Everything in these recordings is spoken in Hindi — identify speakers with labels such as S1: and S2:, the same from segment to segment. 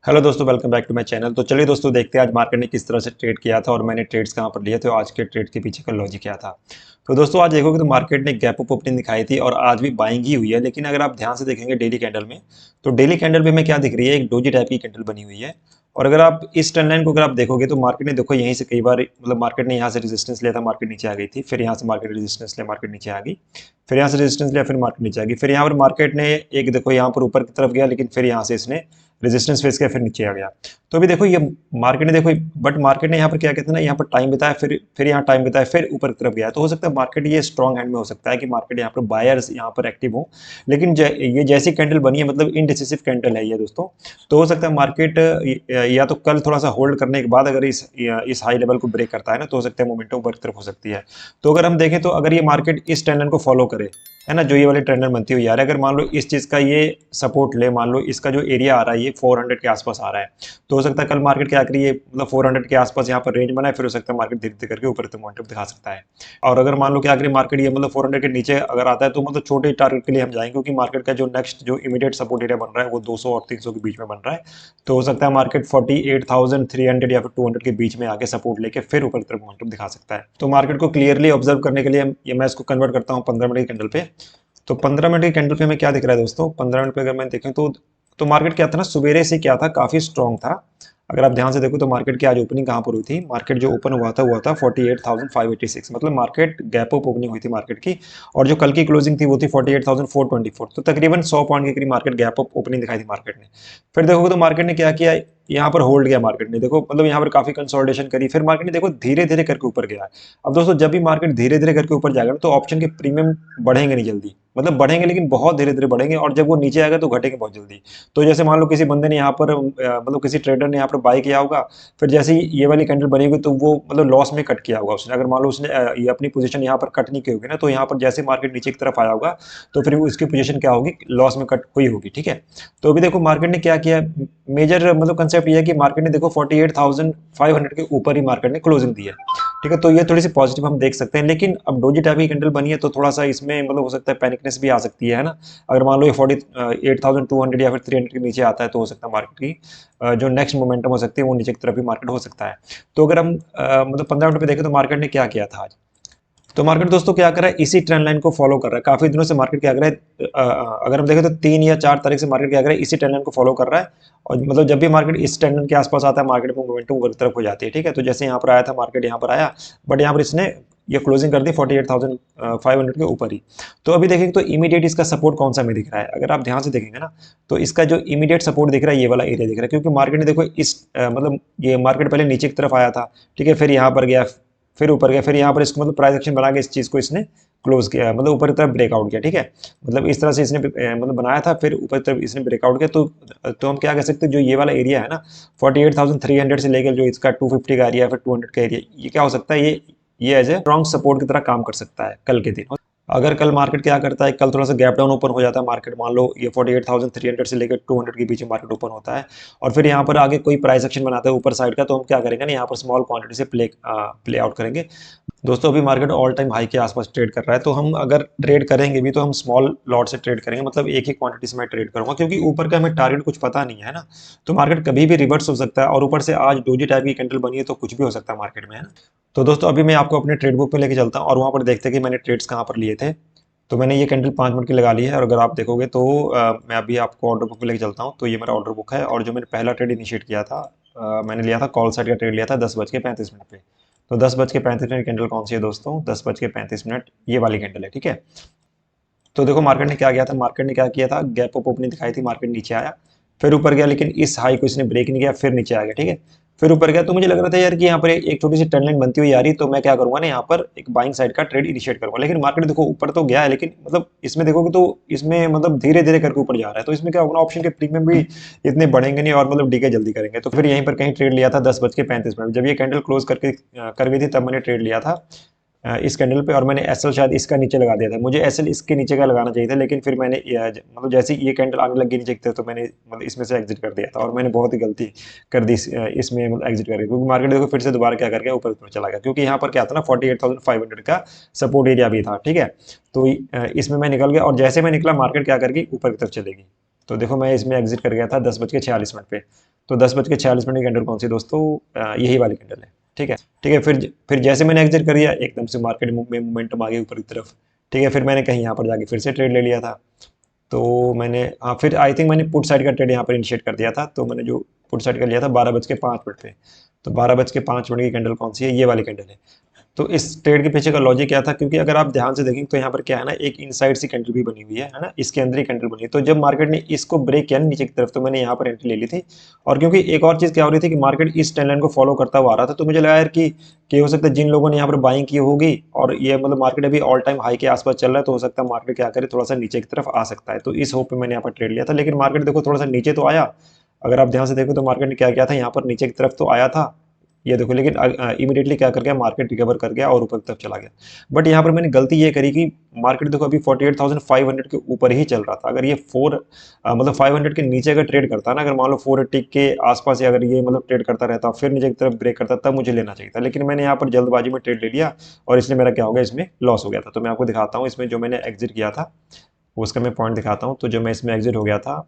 S1: हेलो दोस्तों, welcome back to my channel. तो चलिए दोस्तों, देखते हैं आज मार्केट ने किस तरह से ट्रेड किया था और मैंने ट्रेड्स कहाँ पर लिए थे और आज के ट्रेड के पीछे का लॉजिक क्या था। तो दोस्तों, आज देखोगे तो मार्केट ने गैप अप ओपनिंग दिखाई थी और आज भी बाइंग ही हुई है। लेकिन अगर आप ध्यान से देखेंगे डेली कैंडल में, तो डेली कैंडल में क्या दिख रही है, एक डोजी टाइप की कैंडल बनी हुई है। और अगर आप इस ट्रेंड लाइन को अगर आप देखोगे तो मार्केट ने देखो यहीं से कई बार मतलब मार्केट ने यहाँ से रेजिस्टेंस लिया था, मार्केट नीचे आ गई थी, फिर यहाँ से मार्केट रेजिस्टेंस लिया, मार्केट नीचे आ गई, फिर यहाँ से रेजिस्टेंस लिया, फिर मार्केट नीचे आ गई, फिर यहाँ पर मार्केट ने एक देखो यहाँ पर ऊपर की तरफ गया, लेकिन फिर यहाँ से इसने रेजिस्टेंस फेस किया, फिर नीचे आ गया। तो अभी देखो ये मार्केट ने देखो, बट मार्केट ने यहाँ पर क्या कहते हैं ना, यहाँ पर टाइम बिताया, फिर यहाँ टाइम बिताया, फिर ऊपर की तरफ गया। तो हो सकता है मार्केट ये स्ट्रॉन्ग हैंड में हो सकता है कि मार्केट यहाँ पर बायर्स यहाँ पर एक्टिव हो। लेकिन ये जैसी कैंडल बनी है, मतलब इनडिसिसिव कैंडल है ये दोस्तों। तो हो सकता है मार्केट या तो कल थोड़ा सा होल्ड करने के बाद अगर इस हाई लेवल को ब्रेक करता है ना, तो हो सकता है मोमेंटम ऊपर की तरफ हो सकती है। तो अगर हम देखें तो अगर ये मार्केट इस ट्रेंड लाइन को फॉलो करे, है ना, जो ये वाली ट्रेंड लाइन बनती हुई आ रहा है, अगर मान लो इस चीज का ये सपोर्ट ले, मान लो इसका जो एरिया आ रहा है ये 400 के आसपास आ रहा है, तो हो सकता है कल मार्केट क्या करिए, मतलब 400 के आसपास यहाँ पर रेंज बनाए, फिर हो सकता है मार्केट धीरे धीरे करके ऊपर तक मोमेंटम दिखा सकता है। और अगर मान लो क्या करिए मार्केट ये मतलब 400 के नीचे अगर आता है, तो मतलब छोटे टारगेट के लिए हम जाएंगे, क्योंकि मार्केट का जो नेक्स्ट जो इमीडिएट सपोर्ट एरिया बन रहा है वो 200 और 300 के बीच में बन रहा है। तो हो सकता है मार्केट 48,300 या फिर 200 के बीच में आके सपोर्ट लेके फिर ऊपर की तरफ मोमेंटम दिखा सकता है। तो मार्केट को क्लियरली ऑब्जर्व करने के लिए ये मैं इसको कन्वर्ट करता हूँ 15 मिनट की कैंडल पे। तो 15 मिनट की कैंडल पे में क्या दिख रहा है दोस्तों, 15 मिनट पे अगर मैं देखें तो मार्केट क्या था ना, सवेरे से क्या था, काफी स्ट्रॉन्ग था। अगर आप ध्यान से देखो तो मार्केट की आज ओपनिंग कहाँ पर हुई थी, मार्केट जो ओपन हुआ था 48,586, मतलब मार्केट गैप अप ओपनिंग हुई थी मार्केट की। और जो कल की क्लोजिंग थी वो थी 48,424, तो तकरीबन 100 पॉइंट के करीब मार्केट गैप अप ओपनिंग दिखाई थी मार्केट ने। फिर देखोगे तो मार्केट ने क्या किया, यहाँ पर होल्ड किया मार्केट ने, देखो मतलब यहाँ पर काफी कंसोलिडेशन करी, फिर मार्केट ने देखो धीरे धीरे करके ऊपर गया है। अब दोस्तों, जब भी मार्केट धीरे धीरे करके ऊपर जाएगा ना, तो ऑप्शन के प्रीमियम बढ़ेंगे नहीं जल्दी, मतलब बढ़ेंगे लेकिन बहुत धीरे धीरे बढ़ेंगे, और जब वो नीचे आएगा तो घटेंगे बहुत जल्दी। तो जैसे मान लो किसी बंदे ने यहाँ पर मतलब किसी ट्रेडर ने यहाँ पर बाय किया होगा, फिर जैसे ही ये वाली कैंडल बनी होगी तो वो मतलब लॉस में कट किया होगा उसने। अगर मान लो उसने ये अपनी पोजीशन यहाँ पर कट नहीं की होगी ना, तो यहाँ पर जैसे मार्केट नीचे की तरफ आया होगा, तो फिर उसकी पोजीशन क्या होगी, लॉस में कट हुई होगी। ठीक है। तो अभी देखो मार्केट ने क्या किया, मेजर मतलब कंसेप्ट ये है कि मार्केट ने देखो 48,500 के ऊपर ही मार्केट ने क्लोजिंग दी है। ठीक है। तो ये थोड़ी सी पॉजिटिव हम देख सकते हैं, लेकिन अब डोजी टाइप की कैंडल बनी है तो थोड़ा सा इसमें मतलब हो सकता है पैनिकनेस भी आ सकती है ना। अगर मान लो ये 48,200 या फिर 300 के नीचे आता है, तो हो सकता है मार्केट की जो नेक्स्ट मोमेंटम हो सकती है वो नीचे की तरफ भी मार्केट हो सकता है। तो अगर हम मतलब 15 मिनट पे देखें तो मार्केट ने क्या किया था आज। तो मार्केट दोस्तों क्या कर रहा है, इसी ट्रेंड लाइन को फॉलो कर रहा है, काफी दिनों से मार्केट क्या कर रहा है, अगर हम देखें तो 3 या 4 तारीख से मार्केट क्या कर रहा है, इसी ट्रेंड लाइन को फॉलो कर रहा है। और मतलब जब भी मार्केट इस ट्रेंड लाइन के आसपास आता है, मार्केट में मोमेंटम ऊपर की तरफ हो जाती है। ठीक है। तो जैसे यहाँ पर आया था मार्केट, यहाँ पर आया, बट यहाँ पर इसने ये क्लोजिंग कर दी 48,500 के ऊपर ही। तो अभी देखेंगे तो इमीडिएट इसका सपोर्ट कौन सा में दिख रहा है, अगर आप ध्यान से देखेंगे ना, तो इसका जो इमीडिएट सपोर्ट दिख रहा है ये वाला एरिया दिख रहा है, क्योंकि मार्केट ने देखो मतलब ये मार्केट पहले नीचे की तरफ आया था। ठीक है। फिर यहाँ पर गया, फिर ऊपर गया, फिर यहाँ पर इसको मतलब प्राइस एक्शन बना के इस चीज को इसने क्लोज किया, मतलब ऊपर की तरफ ब्रेकआउट किया। ठीक है। मतलब इस तरह से इसने मतलब बनाया था, फिर ऊपर की तरफ इसने ब्रेकआउट किया। तो हम क्या कह सकते हैं, जो ये वाला एरिया है ना 48,300 से लेकर जो इसका 250 का एरिया, फिर 200 का एरिया, ये क्या हो सकता है, ये एज ए स्ट्रॉन्ग सपोर्ट की तरह काम कर सकता है कल के दिन। अगर कल मार्केट क्या करता है, कल थोड़ा सा गैप डाउन ओपन हो जाता है मार्केट, मान लो ये 48,300 से लेकर 200 के बीच में मार्केट ओपन होता है, और फिर यहाँ पर आगे कोई प्राइस एक्शन बनाता है ऊपर साइड का, तो हम क्या करेंगे ना, यहाँ पर स्मॉल क्वांटिटी से प्ले आउट करेंगे। दोस्तों, अभी मार्केट ऑल टाइम हाई के आसपास ट्रेड कर रहा है, तो हम अगर ट्रेड करेंगे भी तो हम स्मॉल लॉट से ट्रेड करेंगे, मतलब एक ही क्वांटिटी से मैं ट्रेड करूंगा, क्योंकि ऊपर का हमें टारगेट कुछ पता नहीं है ना। तो मार्केट कभी भी रिवर्स हो सकता है, और ऊपर से आज डोजी टाइप की कैंडल बनी है, तो कुछ भी हो सकता है मार्केट में, है ना। तो दोस्तों, अभी मैं आपको अपने ट्रेड बुक पे लेके चलता हूँ और वहाँ पर देखते हैं कि मैंने ट्रेड्स कहाँ पर लिए थे। तो मैंने ये कैंडल 5 मिनट की लगा ली है, और अगर आप देखोगे तो मैं अभी आपको ऑर्डर बुक पे लेके चलता हूँ। तो ये मेरा ऑर्डर बुक है, और जो मैंने पहला ट्रेड इनिशिएट किया था, मैंने लिया था कॉल साइड का ट्रेड लिया था 10:35 पे। तो 10:35 कैंडल कौन सी है दोस्तों, 10:35, ये वाली कैंडल है। ठीक है। तो देखो मार्केट ने क्या किया था, मार्केट ने क्या किया था, गैप अप ओपनिंग दिखाई थी, मार्केट नीचे आया, फिर ऊपर गया, लेकिन इस हाई को इसने ब्रेक नहीं किया, फिर नीचे आ गया। ठीक है। फिर ऊपर गया, तो मुझे लग रहा था यार कि यहाँ पर एक छोटी सी ट्रेंड लाइन बनती हुई आ रही, तो मैं क्या करूंगा ना, यहाँ पर एक बाइंग साइड का ट्रेड इनिशिएट करूंगा। लेकिन मार्केट देखो ऊपर तो गया है, लेकिन मतलब इसमें देखोगे तो इसमें मतलब धीरे धीरे करके ऊपर जा रहा है, तो इसमें क्या होगा, ऑप्शन के प्रीमियम भी इतने बढ़ेंगे नहीं, और मतलब डीके जल्दी करेंगे। तो फिर यहीं पर कहीं ट्रेड लिया था 10:35, जब ये कैंडल क्लोज करके कर गई थी, तब मैंने ट्रेड लिया था इस कैंडल पे, और मैंने एसएल शायद इसका नीचे लगा दिया था, मुझे एसएल इसके नीचे का लगाना चाहिए था, लेकिन फिर मैंने मतलब जैसे ही ये कैंडल आने लगी नीचे की तरफ, तो मैंने मतलब इसमें से एग्जिट कर दिया था, और मैंने बहुत ही गलती कर दी इसमें मतलब एग्जिट करके, क्योंकि मार्केट देखो फिर से दोबारा क्या कर गया, ऊपर चला गया, क्योंकि यहाँ पर क्या था ना 48,500 का सपोर्ट एरिया भी था। ठीक है। तो इसमें मैं निकल गया, और जैसे मैं निकला मार्केट क्या करके ऊपर की तरफ चलेगी। तो देखो मैं इसमें एग्जिट कर गया था 10:46 पे। तो 10:46 की कैंडल कौन सी दोस्तों, यही वाली कैंडल है। ठीक है, ठीक है। फिर जैसे मैंने एग्जिट कर दिया एकदम से मार्केट में मोमेंटम आ गई ऊपर की तरफ। ठीक है, फिर मैंने कहीं यहाँ पर जाके फिर से ट्रेड ले लिया था। तो मैंने हाँ, फिर आई थिंक मैंने पुट साइड का ट्रेड यहाँ पर इनिशिएट कर दिया था। तो मैंने जो पुट साइड का लिया था 12:05 पे। तो 12:05 की कैंडल कौन सी है, ये वाली कैंडल है। तो इस ट्रेड के पीछे का लॉजिक क्या था, क्योंकि अगर आप ध्यान से देखेंगे तो यहाँ पर क्या है ना, एक इनसाइड सी कैंडल भी बनी हुई है ना, इसके अंदर ही कैंडल बनी है। तो जब मार्केट ने इसको ब्रेक किया नीचे की तरफ तो मैंने यहाँ पर एंट्री ले ली थी। और क्योंकि एक और चीज़ क्या हो रही थी कि मार्केट इस ट्रेंड लाइन को फॉलो करता हुआ आ रहा था, तो मुझे लगा यार कि हो सकता है जिन लोगों ने यहाँ पर बाइंग की होगी और ये मतलब मार्केट अभी ऑल टाइम हाई के आसपास चल रहा है, तो हो सकता है मार्केट क्या करे, थोड़ा सा नीचे की तरफ आ सकता है। तो इस होप में मैंने यहाँ पर ट्रेड लिया था। लेकिन मार्केट देखो थोड़ा सा नीचे तो आया। अगर आप ध्यान से देखो तो मार्केट ने क्या किया था, यहाँ पर नीचे की तरफ तो आया था ये देखो, लेकिन इमीडिएटली क्या कर गया, मार्केट रिकवर कर गया और ऊपर की तरफ चला गया। बट यहाँ पर मैंने गलती ये करी कि मार्केट देखो अभी 48,500 के ऊपर ही चल रहा था। अगर ये मतलब 500 के नीचे अगर ट्रेड करता ना, अगर मान लो 480 के आसपास या अगर ये मतलब ट्रेड करता रहता फिर नीचे की तरफ ब्रेक करता, तब मुझे लेना चाहिए था। लेकिन मैंने यहाँ पर जल्दबाजी में ट्रेड ले लिया और इसलिए मेरा क्या हो गया, इसमें लॉस हो गया था। तो मैं आपको दिखाता हूँ इसमें जो मैंने एग्जिट किया था उसका मैं पॉइंट दिखाता हूँ। तो जो मैं इसमें एग्जिट हो गया था,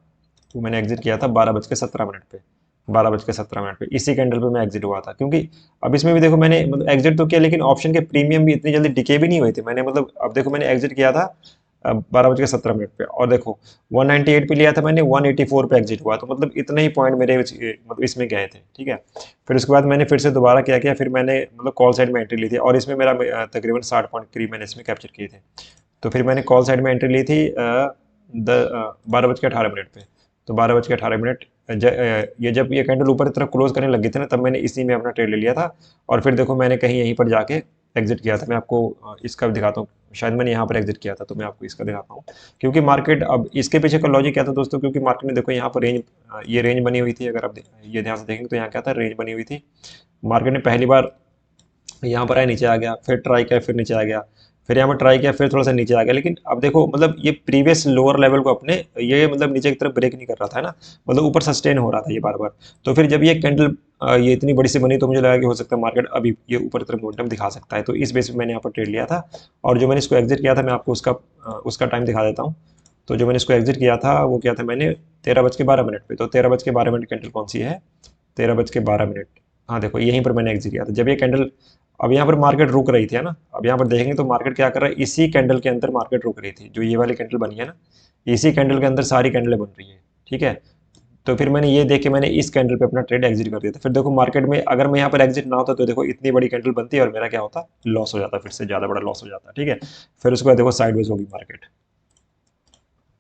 S1: तो मैंने एग्जिट किया था 12:17 पे। 12:17 पे इसी कैंडल पे मैं एग्जिट हुआ था। क्योंकि अब इसमें भी देखो मैंने मतलब एग्जिट तो किया, लेकिन ऑप्शन के प्रीमियम भी इतनी जल्दी डिके भी नहीं हुए थे। मैंने मतलब अब देखो मैंने एग्जिट किया था 12:17 पे और देखो 198 पे लिया था मैंने, 184 पे एग्जिट हुआ। तो मतलब इतने ही पॉइंट मेरे मतलब इसमें गए थे। ठीक है, फिर उसके बाद मैंने फिर से दोबारा क्या किया, फिर मैंने मतलब कॉल साइड में एंट्री ली थी और इसमें मेरा तकरीबन 60 पॉइंट करीब मैंने इसमें कैप्चर किए थे। तो फिर मैंने कॉल साइड में एंट्री ली थी 12:18 पे। तो 12:18 ये जब ये कैंडल ऊपर की तरफ क्लोज करने लगी थी ना, तब मैंने इसी में अपना ट्रेड ले लिया था। और फिर देखो मैंने कहीं यहीं पर जाके एग्जिट किया था। मैं आपको इसका भी दिखाता हूँ, शायद मैंने यहाँ पर एग्जिट किया था, तो मैं आपको इसका दिखाता हूँ। क्योंकि मार्केट अब इसके पीछे का लॉजिक क्या था दोस्तों, क्योंकि मार्केट ने देखो यहाँ पर ये रेंज बनी हुई थी। अगर आप ये ध्यान से देखेंगे तो यहाँ क्या था, रेंज बनी हुई थी। मार्केट ने पहली बार यहाँ पर आया, नीचे आ गया, फिर ट्राई किया, फिर नीचे आ गया, फिर यहाँ पर ट्राई किया, फिर थोड़ा सा नीचे आ गया। लेकिन अब देखो मतलब ये प्रीवियस लोअर लेवल को अपने ये मतलब नीचे की तरफ ब्रेक नहीं कर रहा था, है ना, मतलब ऊपर सस्टेन हो रहा था ये बार बार। तो फिर जब ये कैंडल ये इतनी बड़ी सी बनी, तो मुझे लगा कि हो सकता है मार्केट अभी ये ऊपर की तरफ मोमेंटम दिखा सकता है। तो इस बेस पे मैंने यहाँ पर ट्रेड लिया था। और जो मैंने इसको एग्जिट किया था, मैं आपको उसका टाइम दिखा देता हूँ। तो जो मैंने इसको एग्जिट किया था वो क्या था, मैंने 13:12 पे। तो 13:12 कैंडल कौन सी है, 13:12। हाँ देखो यहीं पर मैंने एग्जिट किया था जब ये कैंडल, अब यहाँ पर मार्केट रुक रही थी, है ना। अब यहाँ पर देखेंगे तो मार्केट क्या कर रहा है, इसी कैंडल के अंदर मार्केट रुक रही थी। जो ये वाली कैंडल बनी है ना, इसी कैंडल के अंदर सारी कैंडलें बन रही है। ठीक है, तो फिर मैंने ये देख के मैंने इस कैंडल पे अपना ट्रेड एग्जिट कर दिया था। फिर देखो मार्केट में अगर मैं यहाँ पर एग्जिट ना होता तो देखो इतनी बड़ी कैंडल बनती और मेरा क्या होता, लॉस हो जाता, फिर से ज़्यादा बड़ा लॉस हो जाता। ठीक है, फिर उसके बाद देखो साइडवेज होगी मार्केट।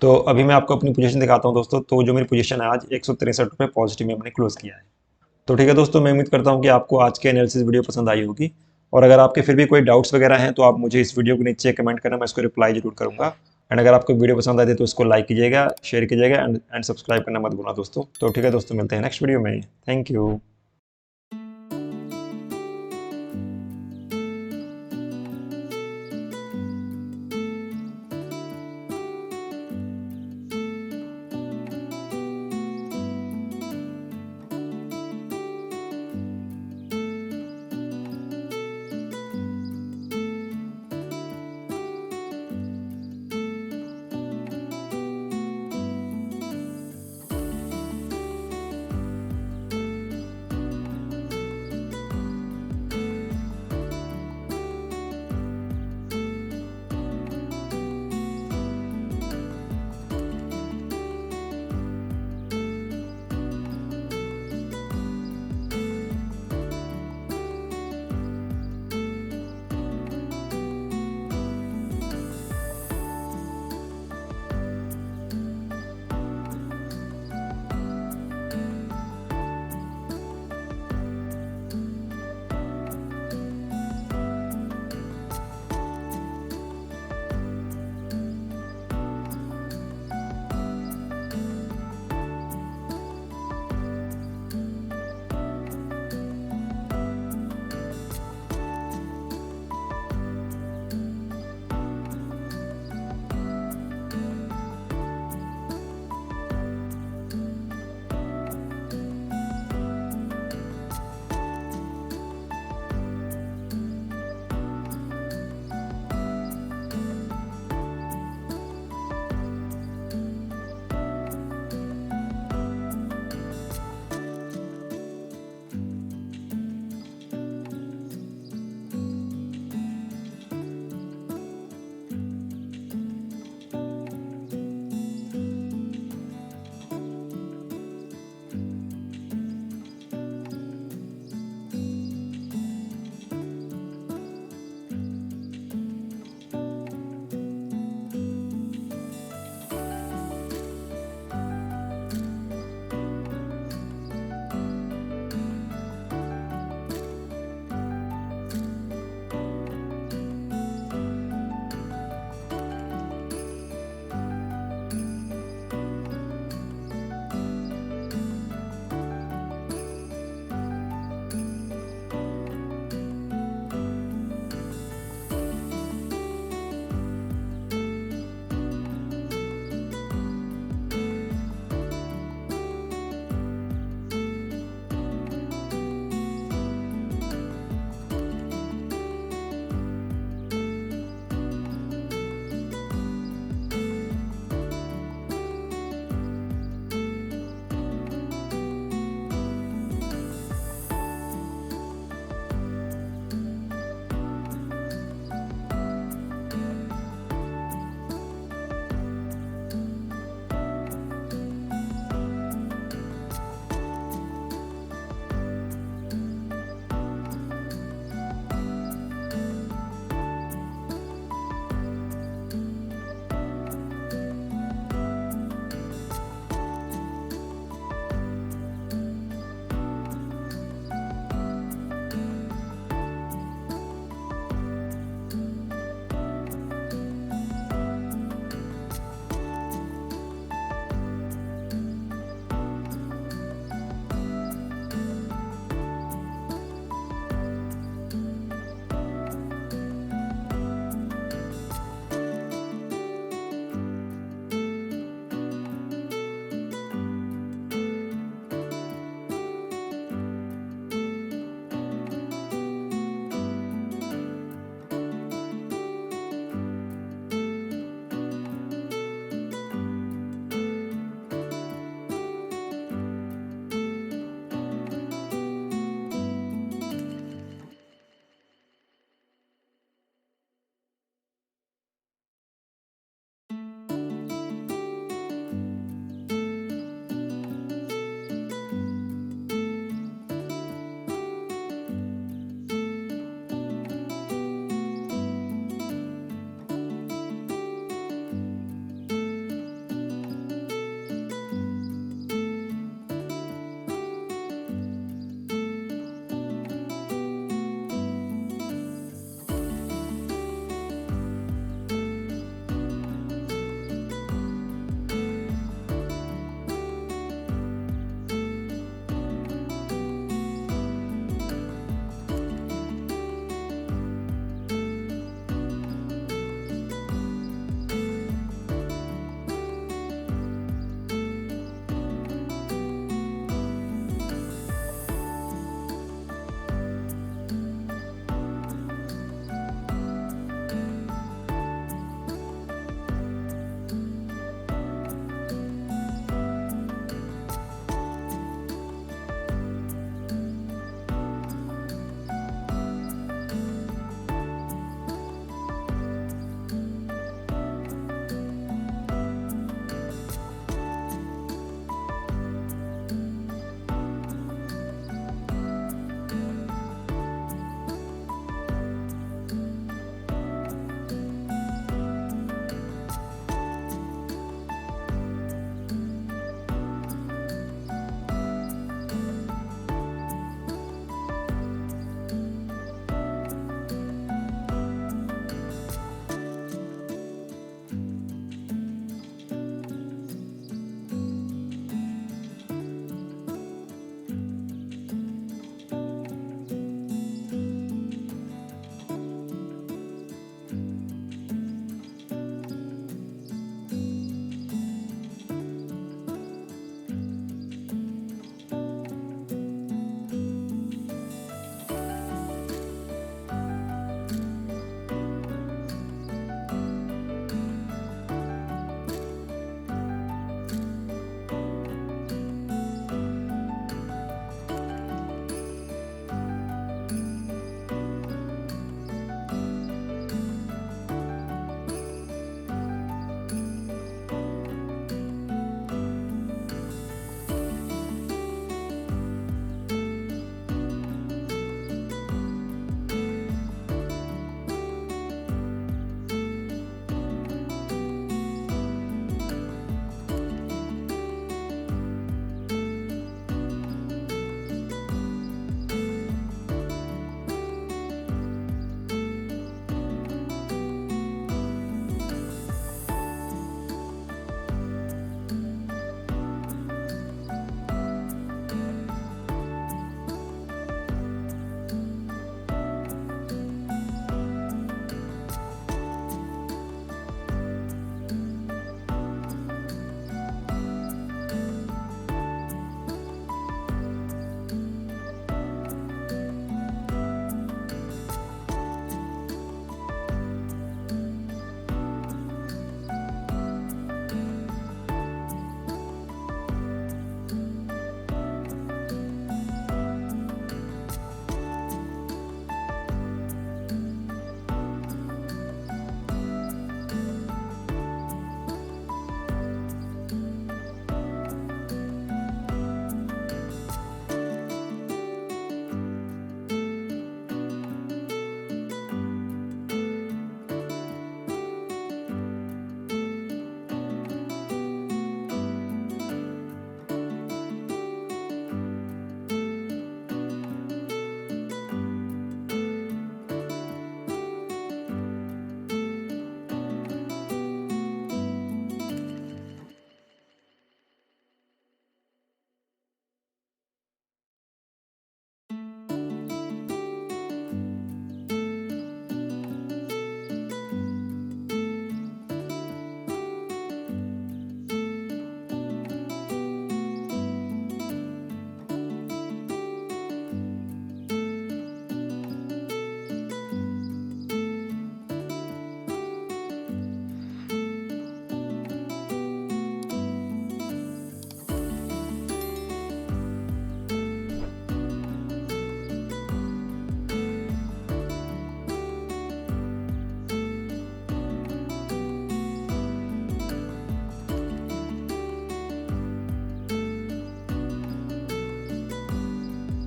S1: तो अभी मैं आपको अपनी पोजीशन दिखाता हूँ दोस्तों। तो जो मेरी पोजीशन है आज 163 रुपये पॉजिटिव में मैंने क्लोज किया है। तो ठीक है दोस्तों, मैं उम्मीद करता हूँ कि आपको आज के एनालिसिस वीडियो पसंद आई होगी। और अगर आपके फिर भी कोई डाउट्स वगैरह हैं तो आप मुझे इस वीडियो के नीचे कमेंट करना, मैं इसको रिप्लाई जरूर करूँगा। एंड अगर आपको वीडियो पसंद आए तो इसको लाइक कीजिएगा, शेयर कीजिएगा एंड सब्सक्राइब करना मत भूलना दोस्तों। तो ठीक है दोस्तों, मिलते हैं नेक्स्ट वीडियो में। Thank you.